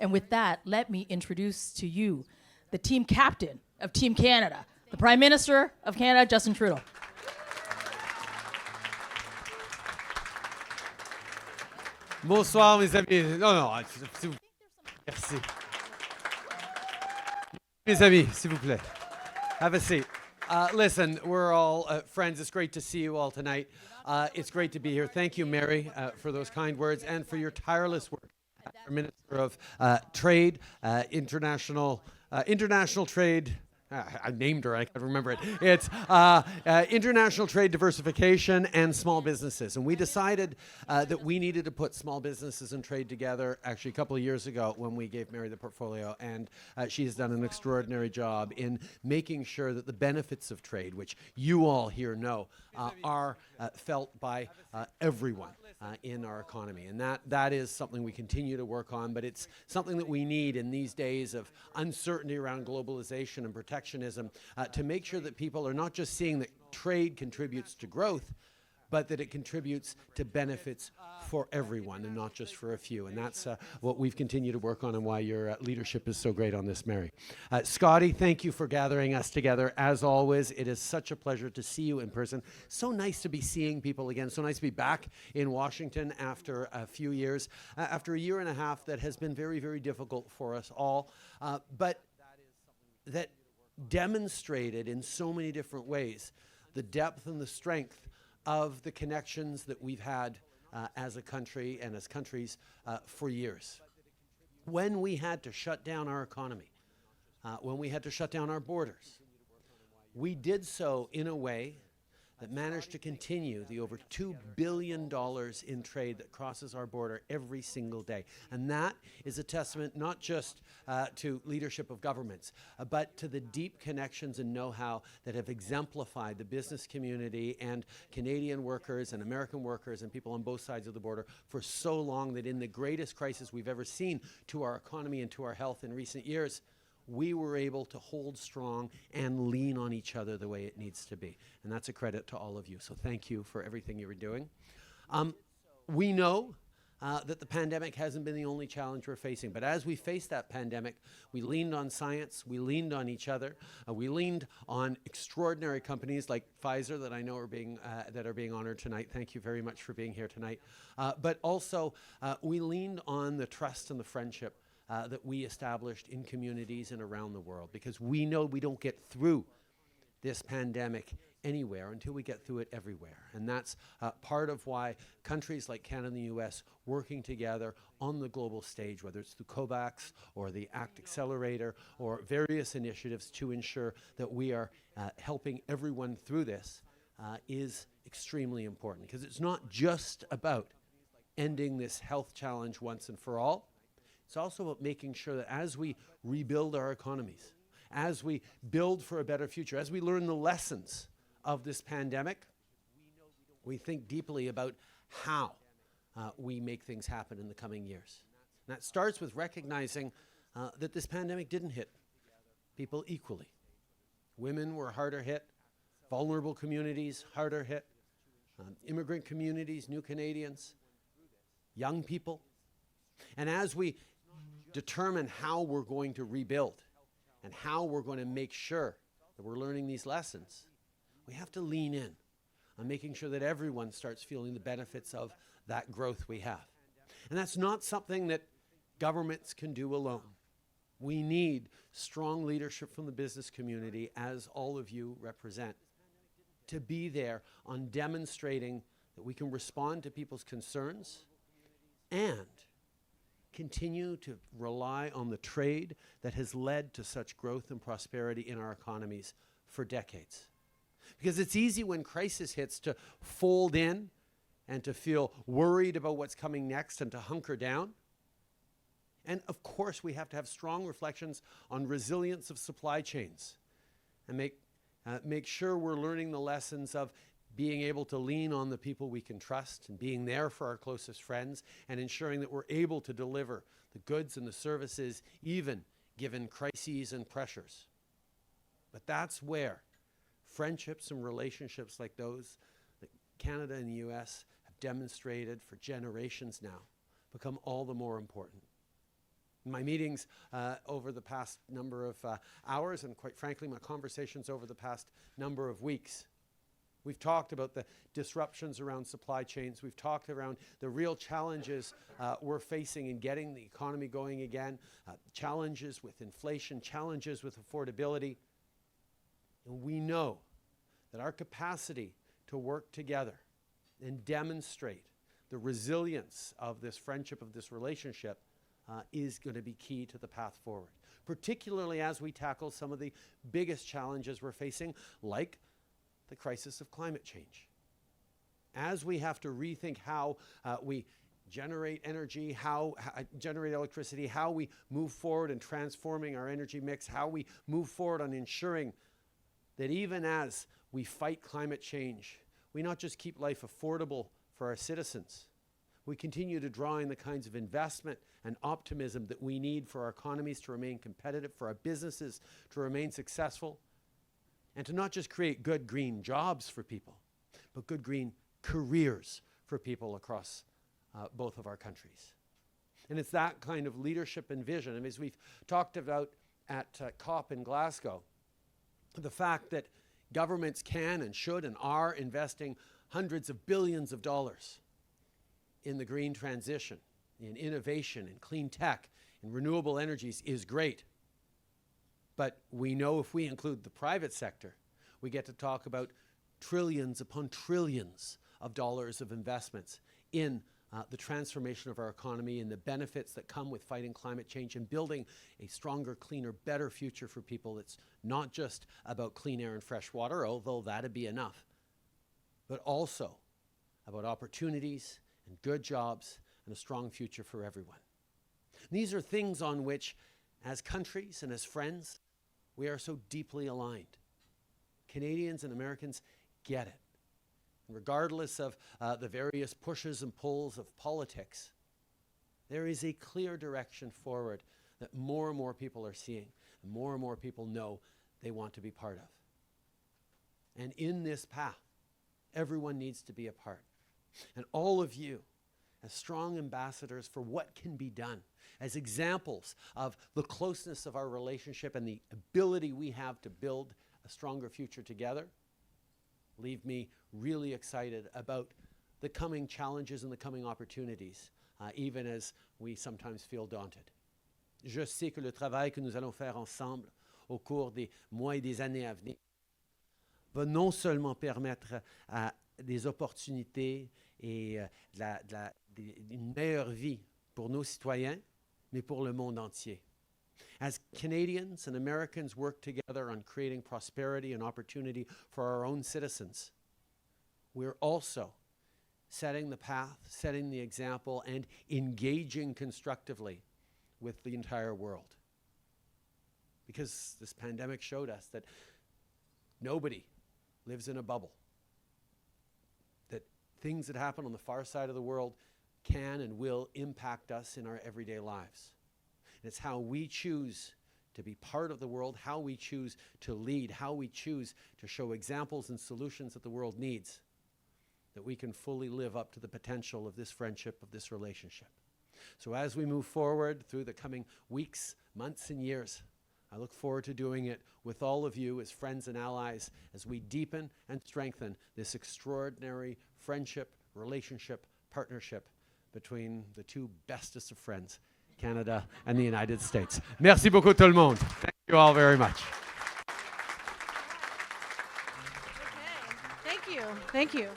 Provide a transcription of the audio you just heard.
And with that, let me introduce to you the team captain of Team Canada, the Prime Minister of Canada, Justin Trudeau. Bonsoir, mes amis. Non, merci. Mes amis, s'il vous plaît. Have a seat. Listen, we're all friends. It's great to see you all tonight. It's great to be here. Thank you, Mary, for those kind words and for your tireless work. Our Minister of Trade, International Trade. I named her, I can't remember it. It's international trade diversification and small businesses. And we decided that we needed to put small businesses and trade together actually a couple of years ago when we gave Mary the portfolio. And she has done an extraordinary job in making sure that the benefits of trade, which you all here know, are felt by everyone in our economy. And that is something we continue to work on, but it's something that we need in these days of uncertainty around globalization and protectionism to make sure that people are not just seeing that trade contributes to growth, but that it contributes to benefits for everyone and not just for a few. And that's what we've continued to work on and why your leadership is so great on this, Mary. Scotty, thank you for gathering us together. As always, it is such a pleasure to see you in person. So nice to be seeing people again. So nice to be back in Washington after a few years, after a year and a half that has been very, very difficult for us all. But that demonstrated in so many different ways the depth and the strength of the connections that we've had as a country and as countries for years. When we had to shut down our economy, when we had to shut down our borders, we did so in a way that managed to continue the over $2 billion in trade that crosses our border every single day. And that is a testament not just to leadership of governments, but to the deep connections and know-how that have exemplified the business community and Canadian workers and American workers and people on both sides of the border for so long that in the greatest crisis we've ever seen to our economy and to our health in recent years, we were able to hold strong and lean on each other the way it needs to be. And that's a credit to all of you. So thank you for everything you were doing. We know that the pandemic hasn't been the only challenge we're facing. But as we faced that pandemic, we leaned on science, we leaned on each other, we leaned on extraordinary companies like Pfizer that I know are being honored tonight. Thank you very much for being here tonight. But also, we leaned on the trust and the friendship that we established in communities and around the world, because we know we don't get through this pandemic anywhere until we get through it everywhere. And that's part of why countries like Canada and the US working together on the global stage, whether it's through COVAX or the ACT Accelerator or various initiatives to ensure that we are helping everyone through this is extremely important, because it's not just about ending this health challenge once and for all. It's also about making sure that as we rebuild our economies, as we build for a better future, as we learn the lessons of this pandemic, we think deeply about how we make things happen in the coming years. And that starts with recognizing that this pandemic didn't hit people equally. Women were harder hit, vulnerable communities harder hit, immigrant communities, new Canadians, young people. And as we determine how we're going to rebuild and how we're going to make sure that we're learning these lessons, we have to lean in on making sure that everyone starts feeling the benefits of that growth we have. And that's not something that governments can do alone. We need strong leadership from the business community, as all of you represent, to be there on demonstrating that we can respond to people's concerns and continue to rely on the trade that has led to such growth and prosperity in our economies for decades. Because it's easy when crisis hits to fold in and to feel worried about what's coming next and to hunker down. And of course, we have to have strong reflections on resilience of supply chains and make sure we're learning the lessons of being able to lean on the people we can trust and being there for our closest friends and ensuring that we're able to deliver the goods and the services even given crises and pressures. But that's where friendships and relationships like those that Canada and the US have demonstrated for generations now become all the more important. In my meetings over the past number of hours, and quite frankly, my conversations over the past number of weeks, we've talked about the disruptions around supply chains. We've talked around the real challenges we're facing in getting the economy going again, challenges with inflation, challenges with affordability. And we know that our capacity to work together and demonstrate the resilience of this friendship, of this relationship, is going to be key to the path forward, particularly as we tackle some of the biggest challenges we're facing, like the crisis of climate change. As we have to rethink how we generate energy, how generate electricity, how we move forward in transforming our energy mix, how we move forward on ensuring that even as we fight climate change, we not just keep life affordable for our citizens, we continue to draw in the kinds of investment and optimism that we need for our economies to remain competitive, for our businesses to remain successful, and to not just create good green jobs for people, but good green careers for people across both of our countries. And it's that kind of leadership and vision. And as we've talked about at COP in Glasgow, the fact that governments can and should and are investing hundreds of billions of dollars in the green transition, in innovation, in clean tech, in renewable energies is great. But we know if we include the private sector, we get to talk about trillions upon trillions of dollars of investments in the transformation of our economy and the benefits that come with fighting climate change and building a stronger, cleaner, better future for people that's not just about clean air and fresh water, although that'd be enough, but also about opportunities and good jobs and a strong future for everyone. These are things on which, as countries and as friends, we are so deeply aligned. Canadians and Americans get it. And regardless of the various pushes and pulls of politics, there is a clear direction forward that more and more people are seeing, and more people know they want to be part of. And in this path, everyone needs to be a part. And all of you, as strong ambassadors for what can be done, as examples of the closeness of our relationship and the ability we have to build a stronger future together, leave me really excited about the coming challenges and the coming opportunities, even as we sometimes feel daunted. Je sais que le travail que nous allons faire ensemble au cours des mois et des années à venir va non seulement permettre des opportunités et une meilleure vie pour nos citoyens, mais pour le monde entier. As Canadians and Americans work together on creating prosperity and opportunity for our own citizens, we're also setting the path, setting the example, and engaging constructively with the entire world. Because this pandemic showed us that nobody lives in a bubble. That things that happen on the far side of the world can and will impact us in our everyday lives. And it's how we choose to be part of the world, how we choose to lead, how we choose to show examples and solutions that the world needs, that we can fully live up to the potential of this friendship, of this relationship. So as we move forward through the coming weeks, months, and years, I look forward to doing it with all of you as friends and allies as we deepen and strengthen this extraordinary friendship, relationship, partnership between the two bestest of friends, Canada and the United States. Merci beaucoup tout le monde. Thank you all very much. Okay. Thank you. Thank you.